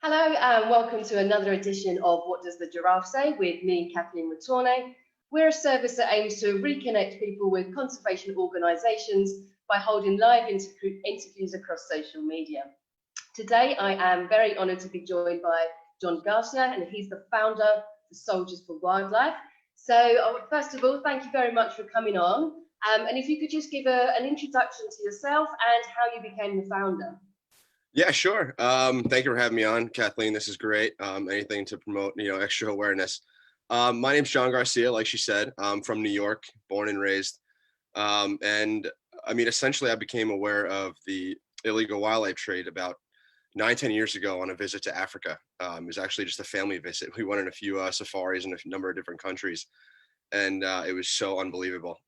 Hello and welcome to another edition of What Does the Giraffe Say with me, Kathleen Retourne. We're a service that aims to reconnect people with conservation organisations by holding live interviews across social media. Today I am very honoured to be joined by John Garcia, and he's the founder of the Soldiers for Wildlife. So first of all, thank you very much for coming on. And if you could just give an introduction to yourself and how you became the founder. Yeah, sure. Thank you for having me on, Kathleen. This is great. Anything to promote, extra awareness. My name's John Garcia, like she said. I'm from New York, born and raised. And I mean, essentially, I became aware of the illegal wildlife trade about 9, 10 years ago on a visit to Africa. It was actually just a family visit. We went on a few safaris in a number of different countries, and it was so unbelievable.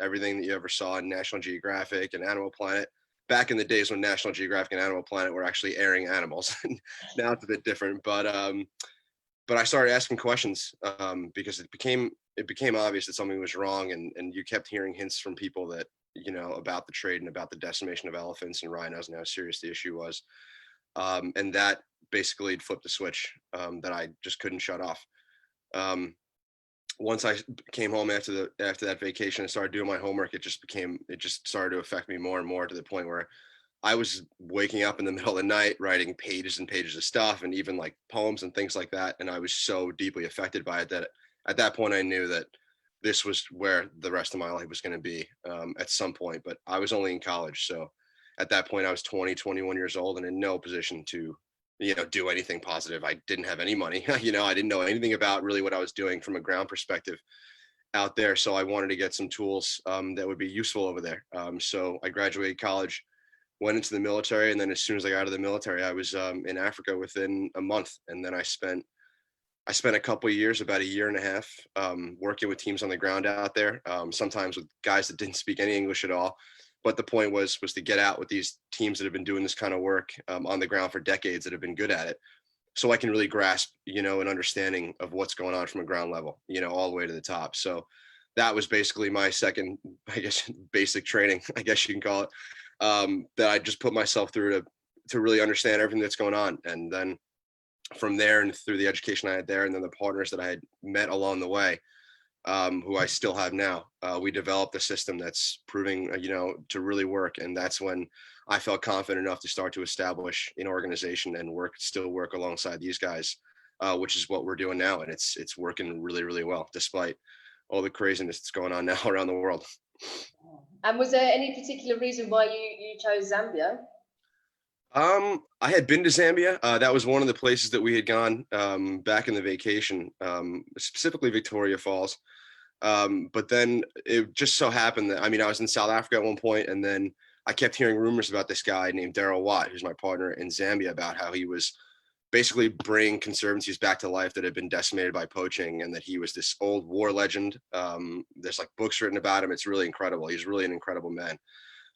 Everything that you ever saw in National Geographic and Animal Planet. Back in the days when National Geographic and Animal Planet were actually airing animals. Now it's a bit different, but I started asking questions because it became obvious that something was wrong, and you kept hearing hints from people that about the trade and about the decimation of elephants and rhinos and how serious the issue was, and that basically flipped the switch that I just couldn't shut off. Once I came home after that vacation and started doing my homework, it just started to affect me more and more, to the point where I was waking up in the middle of the night writing pages and pages of stuff, and even like poems and things like that. And I was so deeply affected by it that at that point I knew that this was where the rest of my life was going to be at some point. But I was only in college. So at that point I was 20, 21 years old and in no position to do anything positive. I didn't have any money. I didn't know anything about really what I was doing from a ground perspective out there. So I wanted to get some tools that would be useful over there. So I graduated college, went into the military, and then as soon as I got out of the military, I was in Africa within a month. And then I spent a couple of years, about a year and a half, working with teams on the ground out there, sometimes with guys that didn't speak any English at all. But the point was to get out with these teams that have been doing this kind of work on the ground for decades, that have been good at it, so I can really grasp, an understanding of what's going on from a ground level, all the way to the top. So that was basically my second, I guess, basic training, I guess you can call it, that I just put myself through to really understand everything that's going on. And then from there, and through the education I had there, and then the partners that I had met along the way, who I still have now, we developed a system that's proving, to really work. And that's when I felt confident enough to start to establish an organization and still work alongside these guys, which is what we're doing now. And it's working really, really well, despite all the craziness that's going on now around the world. And was there any particular reason why you chose Zambia? I had been to Zambia. That was one of the places that we had gone back in the vacation, specifically Victoria Falls. But then it just so happened that, I was in South Africa at one point, and then I kept hearing rumors about this guy named Daryl Watt, who's my partner in Zambia, about how he was basically bringing conservancies back to life that had been decimated by poaching, and that he was this old war legend. There's like books written about him. It's really incredible. He's really an incredible man.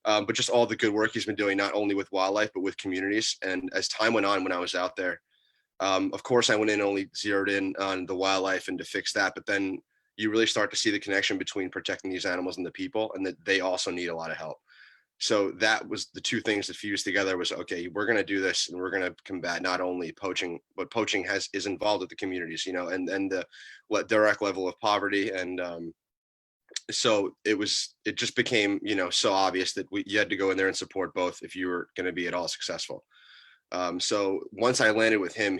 But just all the good work he's been doing, not only with wildlife, but with communities. And as time went on, when I was out there, of course, I went in only zeroed in on the wildlife and to fix that. But then you really start to see the connection between protecting these animals and the people, and that they also need a lot of help. So that was the two things that fused together. Was, okay, we're going to do this, and we're going to combat not only poaching, but poaching is involved with the communities, and the direct level of poverty. And so it just became, so obvious that you had to go in there and support both if you were going to be at all successful. So once I landed with him,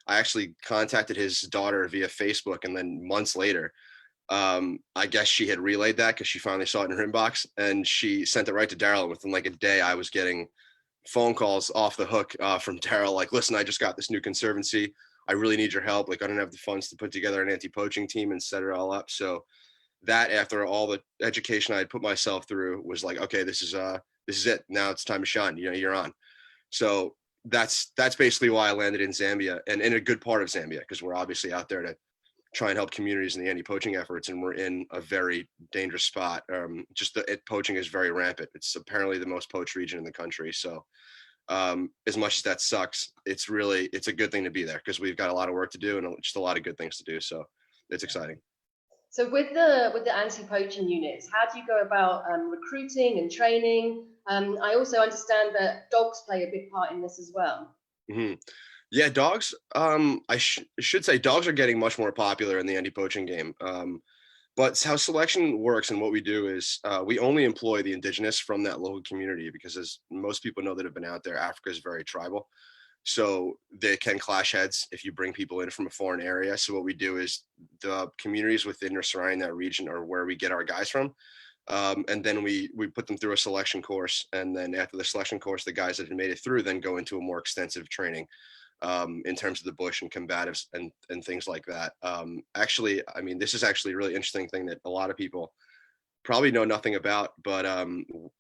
I actually contacted his daughter via Facebook, and then months later, I guess she had relayed that because she finally saw it in her inbox, and she sent it right to Daryl. Within like a day, I was getting phone calls off the hook from Daryl, like, listen, I just got this new conservancy. I really need your help. Like, I don't have the funds to put together an anti-poaching team and set it all up. So that, after all the education I had put myself through, was like, okay, this is it. Now it's time to shine. You're on. So that's basically why I landed in Zambia, and in a good part of Zambia, because we're obviously out there to try and help communities in the anti-poaching efforts, and we're in a very dangerous spot. Poaching is very rampant. It's apparently the most poached region in the country. So as much as that sucks, it's a good thing to be there, because we've got a lot of work to do and just a lot of good things to do. So it's exciting. So with the anti-poaching units, how do you go about recruiting and training? I also understand that dogs play a big part in this as well. Mm-hmm. Yeah, dogs. Should say dogs are getting much more popular in the anti-poaching game. But how selection works and what we do is we only employ the indigenous from that local community because, as most people know that have been out there, Africa is very tribal. So they can clash heads if you bring people in from a foreign area. So what we do is the communities within or surrounding that region are where we get our guys from. And then we put them through a selection course. And then after the selection course, the guys that have made it through then go into a more extensive training in terms of the bush and combatives and things like that. Actually, I mean, this is actually a really interesting thing that a lot of people probably know nothing about, but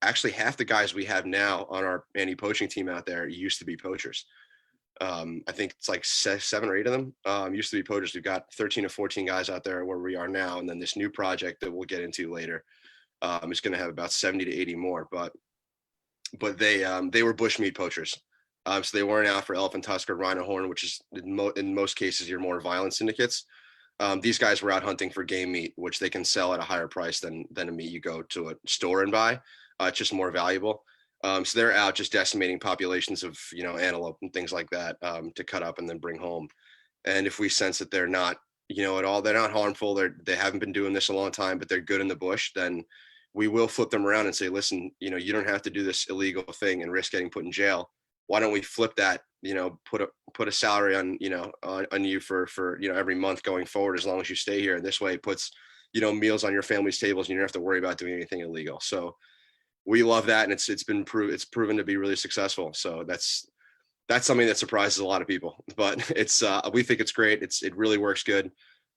actually half the guys we have now on our anti-poaching team out there used to be poachers. I think it's like 7 or 8 of them used to be poachers. We've got 13 or 14 guys out there where we are now. And then this new project that we'll get into later is going to have about 70 to 80 more, but they were bushmeat poachers. So they weren't out for elephant tusk or rhino horn, which is in most cases your more violent syndicates. These guys were out hunting for game meat, which they can sell at a higher price than a meat you go to a store and buy. It's just more valuable. So they're out just decimating populations of antelope and things like that to cut up and then bring home. And if we sense that they're not at all, they're not harmful, they haven't been doing this a long time, but they're good in the bush, then we will flip them around and say, listen, you don't have to do this illegal thing and risk getting put in jail. Why don't we flip that, put a salary on, on you for every month going forward, as long as you stay here. And this way it puts, meals on your family's tables and you don't have to worry about doing anything illegal. So we love that. And it's proven to be really successful. So that's something that surprises a lot of people, but we think it's great. It really works good.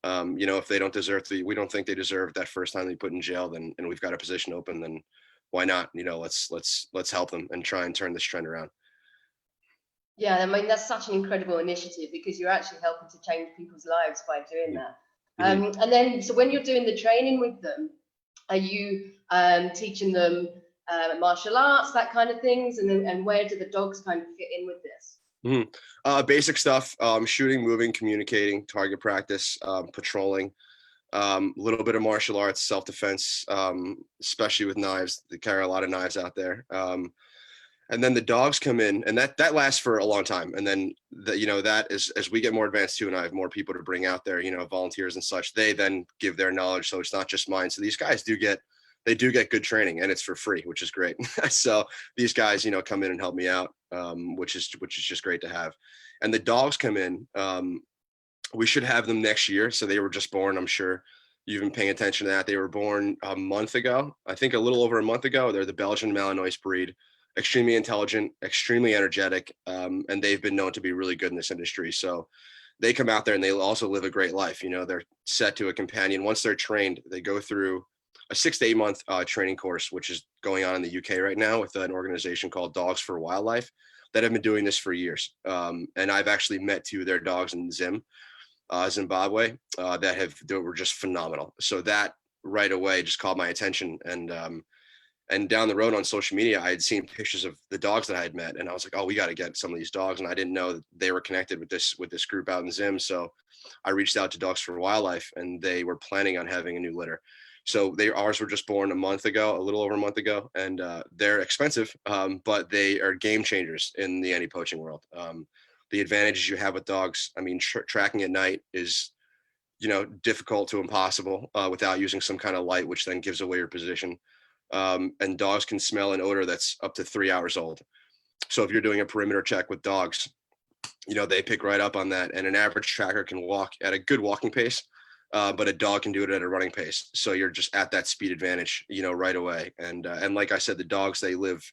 If they don't we don't think they deserve that first time they put in jail, then, and we've got a position open, then why not? Let's help them and try and turn this trend around. Yeah, I mean, that's such an incredible initiative because you're actually helping to change people's lives by doing that. And then, so when you're doing the training with them, are you teaching them martial arts, that kind of things? And where do the dogs kind of fit in with this? Basic stuff, shooting, moving, communicating, target practice, patrolling, a little bit of martial arts, self-defense, especially with knives. They carry a lot of knives out there. And then the dogs come in, and that lasts for a long time. And then that is, as we get more advanced too, and I have more people to bring out there, volunteers and such, they then give their knowledge. So it's not just mine. So these guys do get good training, and it's for free, which is great. So these guys, come in and help me out, which is just great to have. And the dogs come in, we should have them next year. So they were just born. I'm sure you've been paying attention to that. They were born a month ago, I think a little over a month ago. They're the Belgian Malinois breed. Extremely intelligent, extremely energetic, and they've been known to be really good in this industry. So they come out there and they also live a great life. They're set to a companion. Once they're trained, they go through a 6 to 8 month training course, which is going on in the UK right now with an organization called Dogs for Wildlife that have been doing this for years. And I've actually met 2 of their dogs in Zimbabwe that were just phenomenal. So that right away just caught my attention. And down the road on social media, I had seen pictures of the dogs that I had met, and I was like, "Oh, we got to get some of these dogs." And I didn't know that they were connected with this group out in Zim. So I reached out to Dogs for Wildlife, and they were planning on having a new litter. So ours were just born a little over a month ago, and they're expensive, but they are game changers in the anti-poaching world. The advantages you have with dogs, I mean, tracking at night is, difficult to impossible without using some kind of light, which then gives away your position. And dogs can smell an odor that's up to 3 hours old. So if you're doing a perimeter check with dogs, they pick right up on that. And an average tracker can walk at a good walking pace, but a dog can do it at a running pace. So you're just at that speed advantage, right away. And like I said, the dogs, they live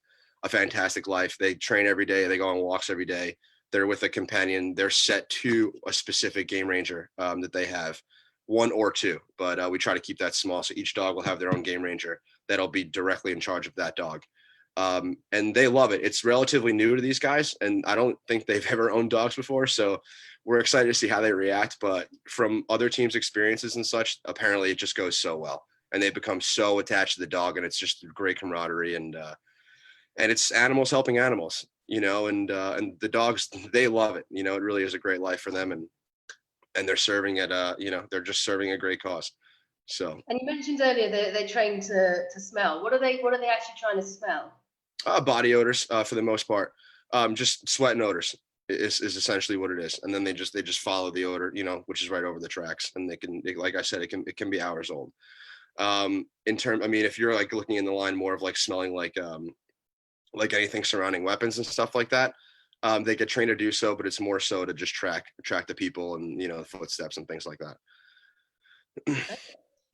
a fantastic life. They train every day. They go on walks every day. They're with a companion. They're set to a specific game ranger that they have, 1 or 2, but we try to keep that small. So each dog will have their own game ranger that'll be directly in charge of that dog. And they love it. It's relatively new to these guys, and I don't think they've ever owned dogs before. So we're excited to see how they react. But from other teams' experiences and such, apparently it just goes so well. And they've become so attached to the dog, and it's just great camaraderie. And it's animals helping animals, and the dogs, they love it. It really is a great life for them. And they're serving at they're just serving a great cause. So. And you mentioned earlier they're trained to smell. What are they actually trying to smell? Body odors for the most part, just sweat and odors. is essentially what it is. And then they just follow the odor, which is right over the tracks, and like I said, it can be hours old. I mean, if you're like looking in the line more of like smelling like anything surrounding weapons and stuff like that, they get trained to do so, but it's more so to just track the people and the footsteps and things like that.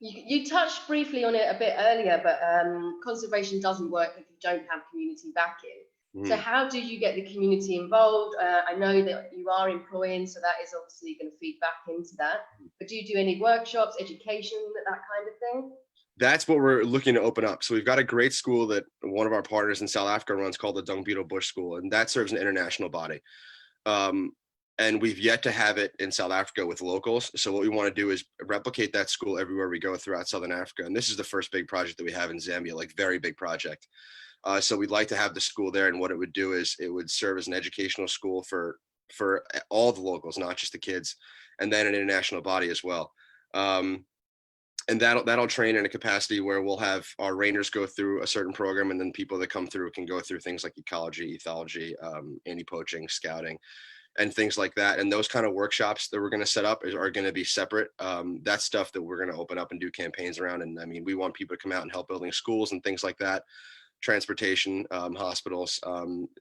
You touched briefly on it a bit earlier, but conservation doesn't work if you don't have community backing. So how do you get the community involved? I know that you are employing, so that is obviously going to feed back into that. But do you do any workshops, education, that kind of thing? That's what we're looking to open up. So we've got a great school that one of our partners in South Africa runs called the Dung Beetle Bush School, and that serves an international body. And we've yet to have it in South Africa with locals. So what we want to do is replicate that school everywhere we go throughout Southern Africa. And this is the first big project that we have in Zambia, like very big project. So we'd like to have the school there. And what it would do is it would serve as an educational school for all the locals, not just the kids, and then an international body as well. And that'll train in a capacity where we'll have our rangers go through a certain program, and then people that come through can go through things like ecology, ethology, anti-poaching, scouting, and things like that. And those kind of workshops that we're going to set up are going to be separate. That's stuff that we're going to open up and do campaigns around. And I mean, we want people to come out and help building schools and things like that, transportation, hospitals,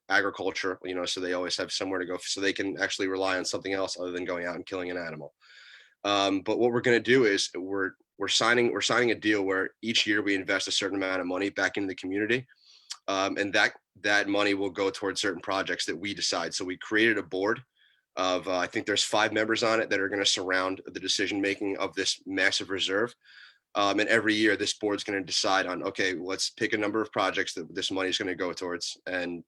agriculture, so they always have somewhere to go, so they can actually rely on something else other than going out and killing an animal. But what we're going to do is we're signing a deal where each year we invest a certain amount of money back into the community. And that money will go towards certain projects that we decide. So we created a board of, I think there's 5 members on it that are going to surround the decision-making of this massive reserve. And every year this board's going to decide on, okay, let's pick a number of projects that this money is going to go towards. And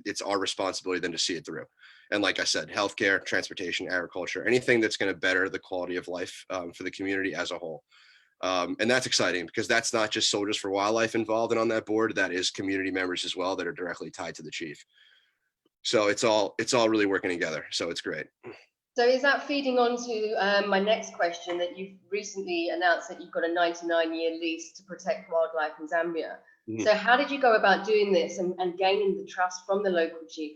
it's our responsibility then to see it through. And like I said, healthcare, transportation, agriculture, anything that's going to better the quality of life for the community as a whole. And that's exciting because that's not just Soldiers for Wildlife involved and on that board, that is community members as well that are directly tied to the chief. So it's all really working together. So it's great. So is that feeding on to my next question, that you've recently announced that you've got a 99-year lease to protect wildlife in Zambia. So how did you go about doing this and gaining the trust from the local chief?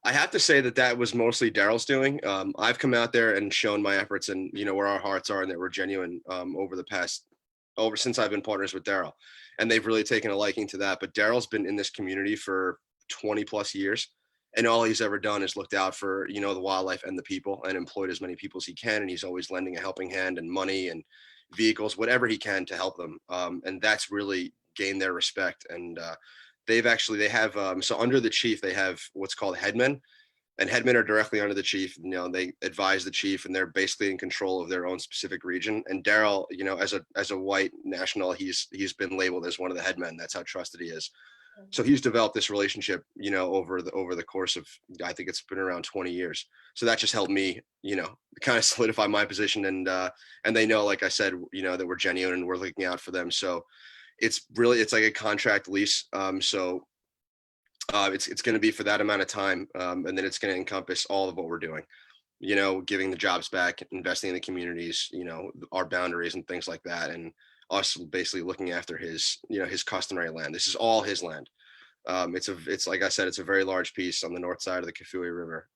I have to say that was mostly Daryl's doing. I've come out there and shown my efforts and, where our hearts are and that we're genuine since I've been partners with Daryl. And they've really taken a liking to that. But Daryl's been in this community for 20 plus years. And all he's ever done is looked out for, the wildlife and the people and employed as many people as he can. And he's always lending a helping hand and money and vehicles, whatever he can to help them. And that's really gained their respect. And they have so under the chief, they have what's called headmen, and headmen are directly under the chief. They advise the chief and they're basically in control of their own specific region. And Daryl, as a white national, he's been labeled as one of the headmen. That's how trusted he is. So he's developed this relationship, over the course of, I think it's been around 20 years. So that just helped me, kind of solidify my position. And they know, like I said, that we're genuine and we're looking out for them. So it's like a contract lease. So it's going to be for that amount of time. And then it's going to encompass all of what we're doing, giving the jobs back, investing in the communities, our boundaries and things like that. And us basically looking after his customary land. This is all his land. It's like I said, it's a very large piece on the north side of the Kafue River.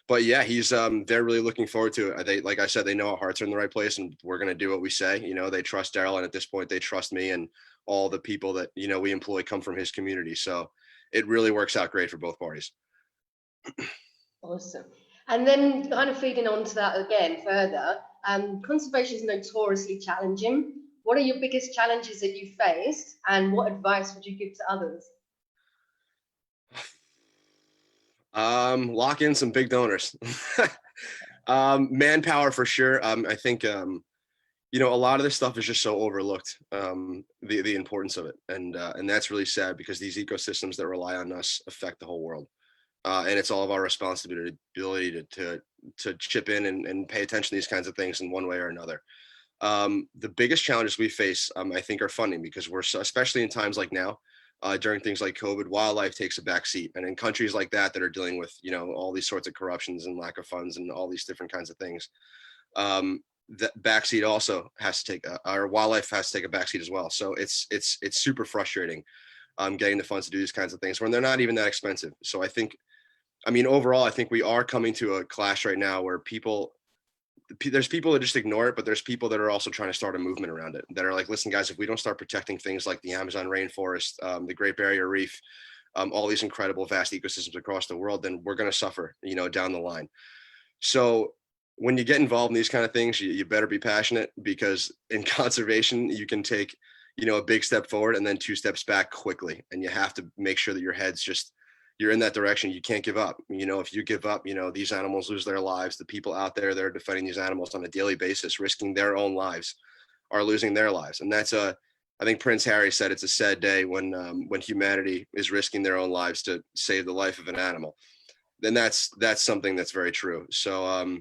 But yeah, they're really looking forward to it. They, like I said, they know our hearts are in the right place and we're going to do what we say. They trust Daryl, and at this point they trust me, and all the people that, we employ come from his community. So it really works out great for both parties. Awesome. And then kind of feeding on to that again further, conservation is notoriously challenging. What are your biggest challenges that you faced, and what advice would you give to others? Lock in some big donors. Manpower for sure. I think a lot of this stuff is just so overlooked, the importance of it, and that's really sad because these ecosystems that rely on us affect the whole world, and it's all of our responsibility to chip in and pay attention to these kinds of things in one way or another. The biggest challenges we face, I think, are funding, because especially in times like now, during things like COVID, wildlife takes a back seat. And in countries like that are dealing with, all these sorts of corruptions and lack of funds and all these different kinds of things, the backseat also has to take, our wildlife has to take a backseat as well. So it's super frustrating, getting the funds to do these kinds of things when they're not even that expensive. So I think I mean, overall, I think we are coming to a clash right now where there's people that just ignore it, but there's people that are also trying to start a movement around it that are like, listen, guys, if we don't start protecting things like the Amazon rainforest, the Great Barrier Reef, all these incredible vast ecosystems across the world, then we're going to suffer, down the line. So when you get involved in these kind of things, you better be passionate, because in conservation, you can take, a big step forward and then 2 steps back quickly. And you have to make sure that your head's just, you're in that direction. You can't give up. If you give up, these animals lose their lives. The people out there that are defending these animals on a daily basis, risking their own lives, are losing their lives. And I think Prince Harry said it's a sad day when humanity is risking their own lives to save the life of an animal. Then that's something that's very true. So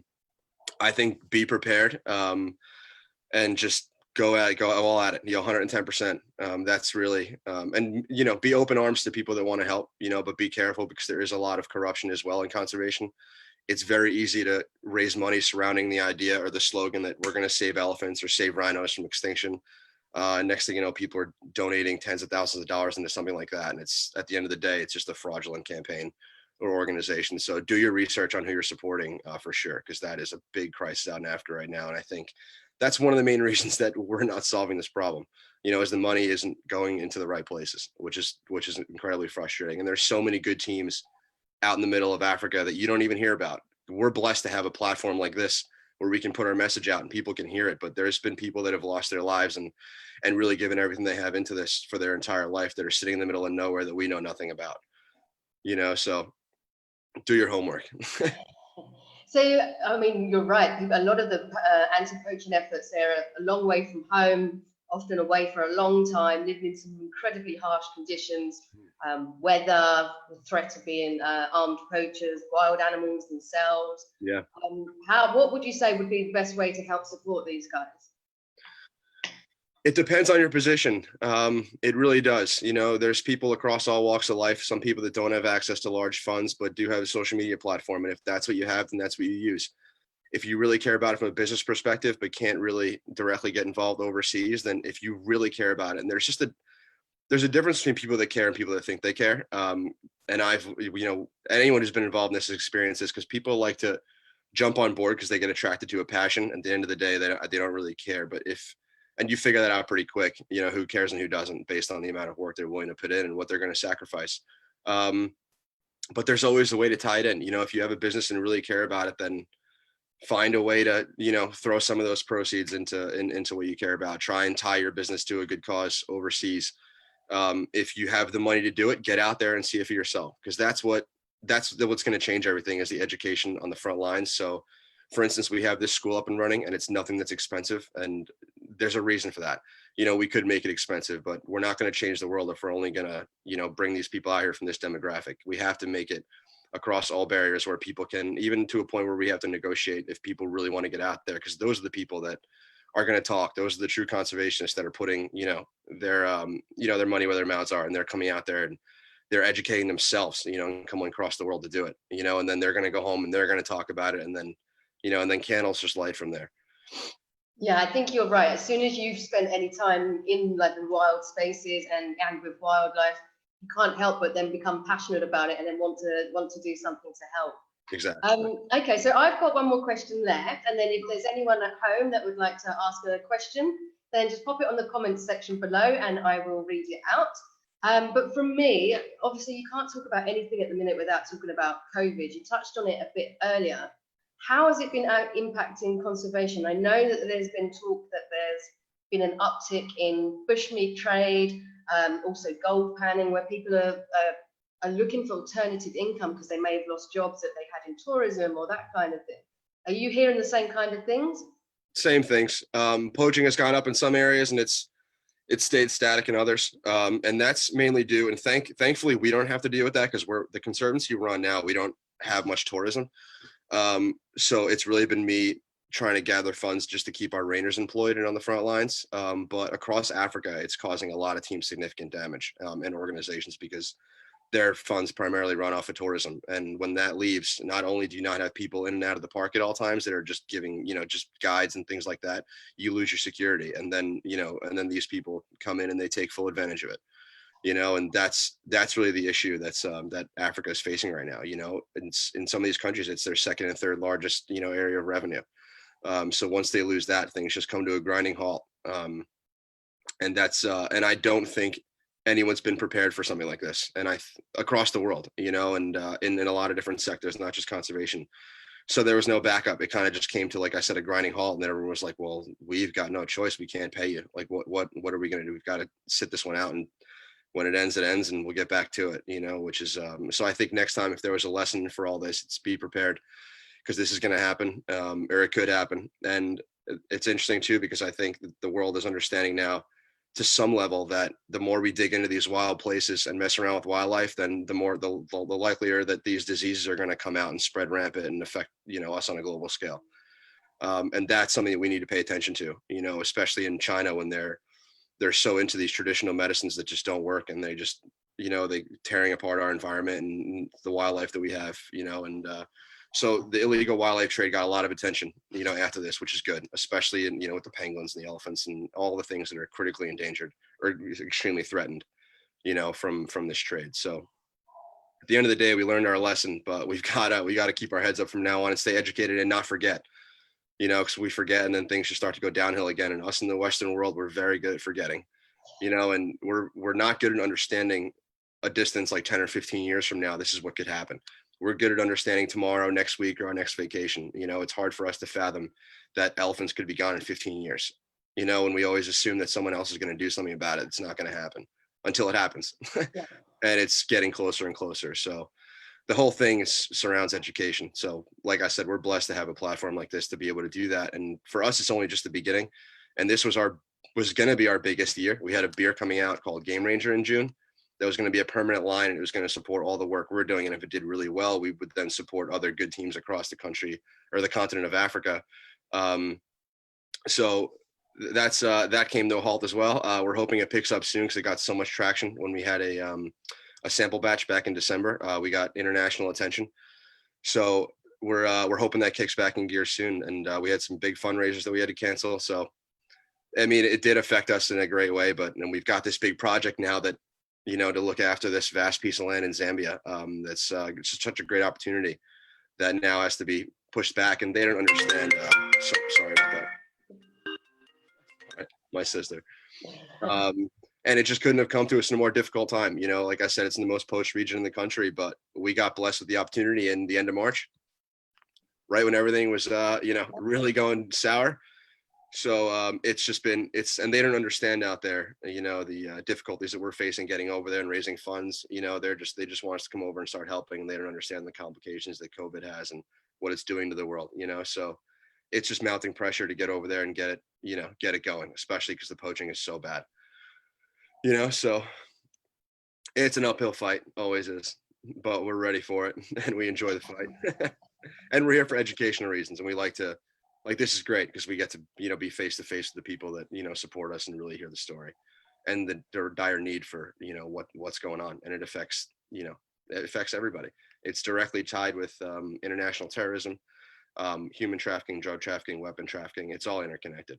I think be prepared, and just go all at it, 110%. That's really, and, be open arms to people that want to help, but be careful, because there is a lot of corruption as well in conservation. It's very easy to raise money surrounding the idea or the slogan that we're going to save elephants or save rhinos from extinction. Next thing you know, people are donating tens of thousands of dollars into something like that. And it's, at the end of the day, it's just a fraudulent campaign or organization. So do your research on who you're supporting, for sure, because that is a big crisis out in Africa right now. And I think that's one of the main reasons that we're not solving this problem, is the money isn't going into the right places, which is incredibly frustrating. And there's so many good teams out in the middle of Africa that you don't even hear about. We're blessed to have a platform like this where we can put our message out and people can hear it. But there's been people that have lost their lives and really given everything they have into this for their entire life that are sitting in the middle of nowhere that we know nothing about, so do your homework. So, I mean, you're right. A lot of the anti-poaching efforts, they're a long way from home, often away for a long time, living in some incredibly harsh conditions, weather, the threat of being armed poachers, wild animals themselves. Yeah. What would you say would be the best way to help support these guys? It depends on your position. It really does. There's people across all walks of life, some people that don't have access to large funds, but do have a social media platform. And if that's what you have, then that's what you use. If you really care about it from a business perspective, but can't really directly get involved overseas, then if you really care about it, and there's a difference between people that care and people that think they care. And I've, anyone who's been involved in this experience is because people like to jump on board because they get attracted to a passion. At the end of the day, they don't really care. But and you figure that out pretty quick, who cares and who doesn't based on the amount of work they're willing to put in and what they're going to sacrifice. But there's always a way to tie it in. If you have a business and really care about it, then find a way to, throw some of those proceeds into what you care about. Try and tie your business to a good cause overseas. If you have the money to do it, get out there and see it for yourself, because that's what's going to change everything, is the education on the front lines. So, for instance, we have this school up and running, and it's nothing that's expensive, and there's a reason for that. We could make it expensive, but we're not going to change the world if we're only going to, bring these people out here from this demographic. We have to make it across all barriers where people can, even to a point where we have to negotiate if people really want to get out there, because those are the people that are going to talk. Those are the true conservationists that are putting, their money where their mouths are, and they're coming out there and they're educating themselves, and coming across the world to do it, and then they're going to go home and they're going to talk about it, and then, and then candles just light from there. Yeah, I think you're right. As soon as you've spent any time in like the wild spaces and with wildlife, you can't help but then become passionate about it and then want to do something to help. Exactly. Okay, so I've got one more question left, and then if there's anyone at home that would like to ask a question, then just pop it on the comments section below and I will read it out. But from me, obviously you can't talk about anything at the minute without talking about COVID. You touched on it a bit earlier. How has it been impacting conservation? I know that there's been talk that there's been an uptick in bushmeat trade, also gold panning, where people are looking for alternative income because they may have lost jobs that they had in tourism or that kind of thing. Are you hearing the same kind of things? Same things. Poaching has gone up in some areas, and it's stayed static in others. And that's mainly due, and thankfully we don't have to deal with that, because the Conservancy we're on now, we don't have much tourism. So it's really been me trying to gather funds just to keep our rangers employed and on the front lines. But across Africa, it's causing a lot of teams significant damage, and organizations, because their funds primarily run off of tourism. And when that leaves, not only do you not have people in and out of the park at all times that are just giving, just guides and things like that, you lose your security. And then, and then these people come in and they take full advantage of it. and that's really the issue that Africa is facing right now. In some of these countries, it's their second and third largest, area of revenue. So once they lose that, things just come to a grinding halt. And and I don't think anyone's been prepared for something like this. And across the world, and in a lot of different sectors, not just conservation. So there was no backup. It kind of just came to, like I said, a grinding halt. And then everyone was like, well, we've got no choice. We can't pay you. Like, what are we going to do? We've got to sit this one out. And when it ends, and we'll get back to it, which is, so I think next time, if there was a lesson for all this, it's be prepared, because this is going to happen, or it could happen. And it's interesting too, because I think the world is understanding now to some level that the more we dig into these wild places and mess around with wildlife, then the more the likelier that these diseases are going to come out and spread rampant and affect, us on a global scale. And that's something that we need to pay attention to, especially in China, when they're so into these traditional medicines that just don't work, and they just, they tearing apart our environment and the wildlife that we have, and so the illegal wildlife trade got a lot of attention, after this, which is good, especially in, with the penguins and the elephants and all the things that are critically endangered or extremely threatened, from this trade. So at the end of the day, we learned our lesson, but we got to keep our heads up from now on and stay educated and not forget, because we forget and then things just start to go downhill again. And us in the Western world, we're very good at forgetting, and we're not good at understanding a distance like 10 or 15 years from now. This is what could happen. We're good at understanding tomorrow, next week, or our next vacation. It's hard for us to fathom that elephants could be gone in 15 years, and we always assume that someone else is going to do something about it. It's not going to happen until it happens. Yeah. And it's getting closer and closer. So the whole thing surrounds education. So like I said, we're blessed to have a platform like this to be able to do that. And for us, it's only just the beginning. And this was going to be our biggest year. We had a beer coming out called Game Ranger in June. That was going to be a permanent line, and it was going to support all the work we're doing. And if it did really well, we would then support other good teams across the country or the continent of Africa. So that came to a halt as well. We're hoping it picks up soon, because it got so much traction when we had a sample batch back in December. We got international attention. So we're hoping that kicks back in gear soon. And we had some big fundraisers that we had to cancel. So, I mean, it did affect us in a great way, but we've got this big project now that, to look after this vast piece of land in Zambia. That's it's such a great opportunity that now has to be pushed back, and they don't understand. Sorry about that. My sister. And it just couldn't have come to us in a more difficult time. Like I said, it's in the most poached region in the country, but we got blessed with the opportunity in the end of March, right when everything was, really going sour. So it's just been, and they don't understand out there, the difficulties that we're facing getting over there and raising funds. They just want us to come over and start helping, and they don't understand the complications that COVID has and what it's doing to the world, so it's just mounting pressure to get over there and get it going, especially because the poaching is so bad, so it's an uphill fight, always is, but we're ready for it and we enjoy the fight. And we're here for educational reasons, and we like this is great because we get to be face to face with the people that support us and really hear the story and their dire need for what's going on, and it affects everybody. It's directly tied with international terrorism, human trafficking, drug trafficking, weapon trafficking. It's all interconnected.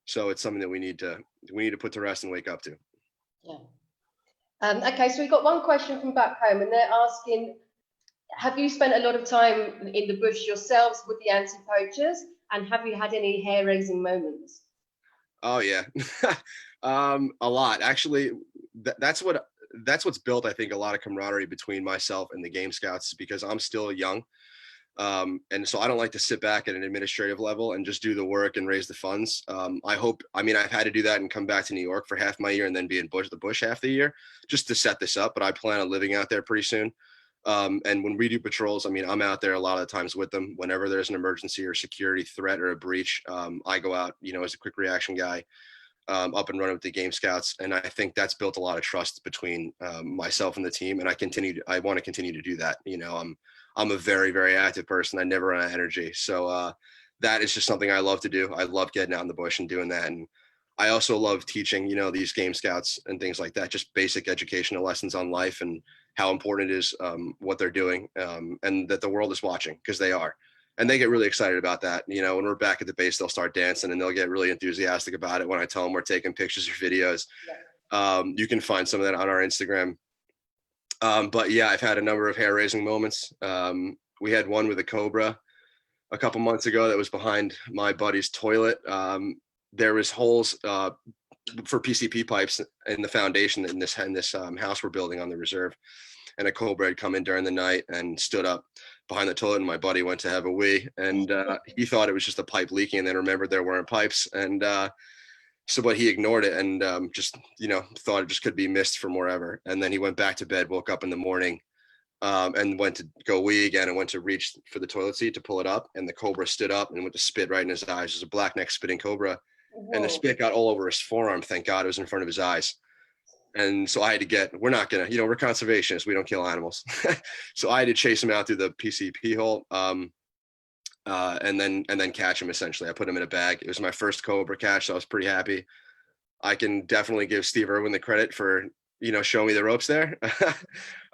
So it's something that we need to put to rest and wake up to. Yeah. Okay, so we've got one question from back home, and they're asking, have you spent a lot of time in the bush yourselves with the anti-poachers, and have you had any hair-raising moments? Oh yeah, a lot actually. That's what's built, I think, a lot of camaraderie between myself and the Game Scouts, because I'm still young. And so I don't like to sit back at an administrative level and just do the work and raise the funds. I've had to do that and come back to New York for half my year and then be in the bush half the year just to set this up. But I plan on living out there pretty soon. And when we do patrols, I'm out there a lot of the times with them. Whenever there's an emergency or security threat or a breach, I go out, as a quick reaction guy, up and running with the Game Scouts. And I think that's built a lot of trust between myself and the team. And I want to continue to do that. I'm a very, very active person. I never run out of energy. So that is just something I love to do. I love getting out in the bush and doing that. And I also love teaching, these Game Scouts and things like that, just basic educational lessons on life and how important it is, what they're doing, and that the world is watching, because they are. And they get really excited about that. When we're back at the base, they'll start dancing and they'll get really enthusiastic about it when I tell them we're taking pictures or videos. You can find some of that on our Instagram. But yeah, I've had a number of hair-raising moments. We had one with a cobra a couple months ago that was behind my buddy's toilet. There was holes for PCP pipes in the foundation in this house we're building on the reserve, and a cobra had come in during the night and stood up behind the toilet, and my buddy went to have a wee, and he thought it was just a pipe leaking, and then remembered there weren't pipes, and but he ignored it and just thought it just could be mist from wherever, and then he went back to bed, woke up in the morning, and went to go wee again, and went to reach for the toilet seat to pull it up, and the cobra stood up and went to spit right in his eyes. It was a black-necked spitting cobra. Whoa. And the spit got all over his forearm. Thank God it was in front of his eyes. And so I had to we're not gonna, we're conservationists, we don't kill animals. So I had to chase him out through the PCP hole, and then catch him. Essentially, I put him in a bag. It was my first cobra catch, so I was pretty happy. I can definitely give Steve Irwin the credit for showing me the ropes there.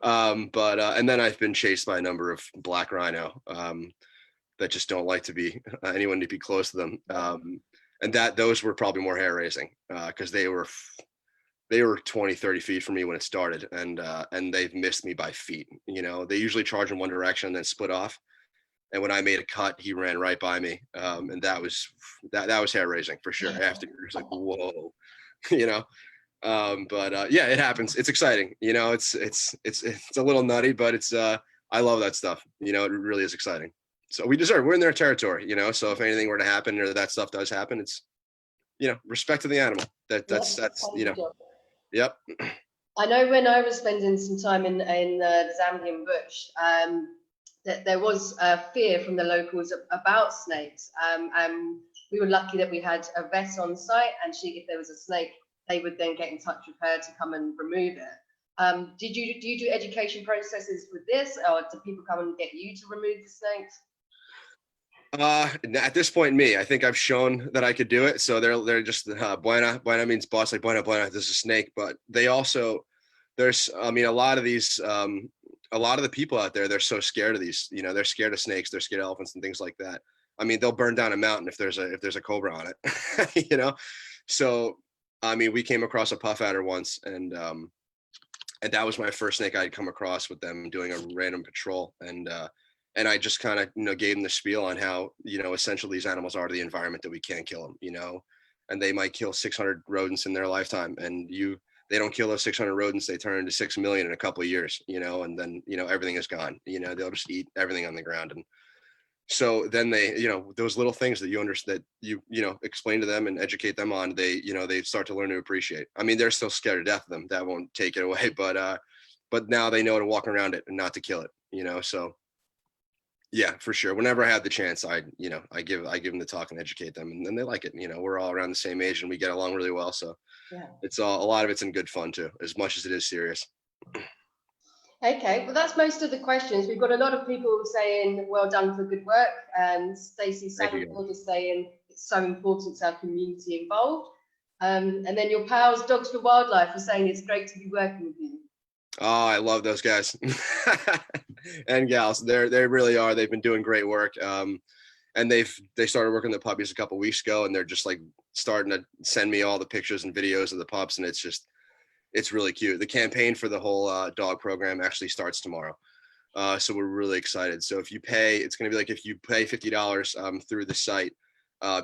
And then I've been chased by a number of black rhino that just don't like to be anyone to be close to them. And those were probably more hair raising because they were 20, 30 feet from me when it started, and they've missed me by feet. They usually charge in one direction and then split off. And when I made a cut, he ran right by me, and that was hair raising for sure. After it was like, whoa, yeah, it happens. It's exciting. It's a little nutty, but it's I love that stuff. It really is exciting. So we're in their territory, so if anything were to happen or that stuff does happen, it's respect to the animal. That's yep. I know when I was spending some time in the Zambian bush, that there was fear from the locals about snakes, and we were lucky that we had a vet on site, and if there was a snake, they would then get in touch with her to come and remove it. Do you do education processes with this, or do people come and get you to remove the snakes? At this point, I think I've shown that I could do it. So they're just buena means boss, like buena, there's a snake, but they also, a lot of these, a lot of the people out there, they're so scared of these, they're scared of snakes, they're scared of elephants and things like that. They'll burn down a mountain if there's a cobra on it, So, we came across a puff adder once, and that was my first snake I'd come across with them doing a random patrol. And I just kind of, gave them the spiel on how, essential these animals are to the environment, that we can't kill them, and they might kill 600 rodents in their lifetime. And they don't kill those 600 rodents, they turn into 6 million in a couple of years, and then, everything is gone, they'll just eat everything on the ground. And so then they, those little things that you understand, that explain to them and educate them on, they start to learn to appreciate. They're still scared to death of them. That won't take it away, but now they know to walk around it and not to kill it, so. Yeah, for sure. Whenever I have the chance, I give them the talk and educate them, and then they like it. We're all around the same age and we get along really well. So yeah, it's a lot of it's in good fun too, as much as it is serious. Okay, well, that's most of the questions. We've got a lot of people saying, well done for good work. And Stacey Saddlefield is saying it's so important to have community involved. And then your pals, Dogs for Wildlife, are saying it's great to be working with you. Oh, I love those guys and gals. They really are. They've been doing great work. And they started working the puppies a couple of weeks ago, and they're just like starting to send me all the pictures and videos of the pups, and it's really cute. The campaign for the whole dog program actually starts tomorrow. So we're really excited. So if you pay, it's going to be like, if you pay $50 through the site,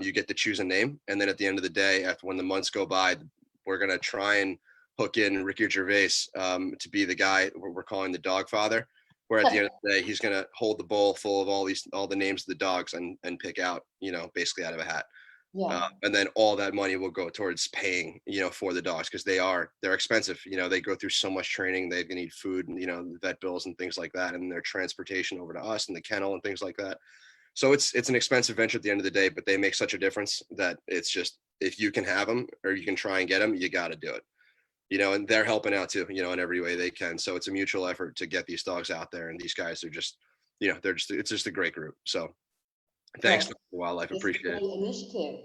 you get to choose a name. And then at the end of the day, after when the months go by, we're going to try and hook in Ricky Gervais to be the guy we're calling the dog father, where at the end of the day, he's going to hold the bowl full of all the names of the dogs and pick out, basically out of a hat. Yeah. And then all that money will go towards paying, for the dogs, because they're expensive. They go through so much training. They need food and, vet bills and things like that, and their transportation over to us and the kennel and things like that. So it's an expensive venture at the end of the day, but they make such a difference that it's just, if you can have them or you can try and get them, you got to do it. And they're helping out too, in every way they can. So it's a mutual effort to get these dogs out there. And these guys are just, it's just a great group. So thanks to Wildlife, appreciate it. Initiative.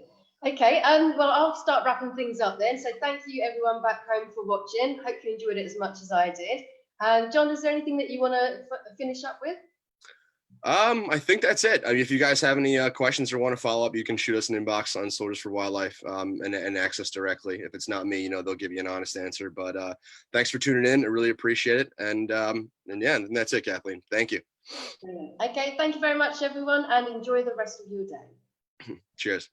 Okay, well, I'll start wrapping things up then. So thank you everyone back home for watching. Hope you enjoyed it as much as I did. And John, is there anything that you want to finish up with? I think that's it. I mean, if you guys have any questions or want to follow up, you can shoot us an inbox on Soldiers for Wildlife and access directly. If it's not me, you know, they'll give you an honest answer. But thanks for tuning in. I really appreciate it. And yeah, and that's it, Kathleen. Thank you. Okay, thank you very much, everyone, and enjoy the rest of your day. Cheers.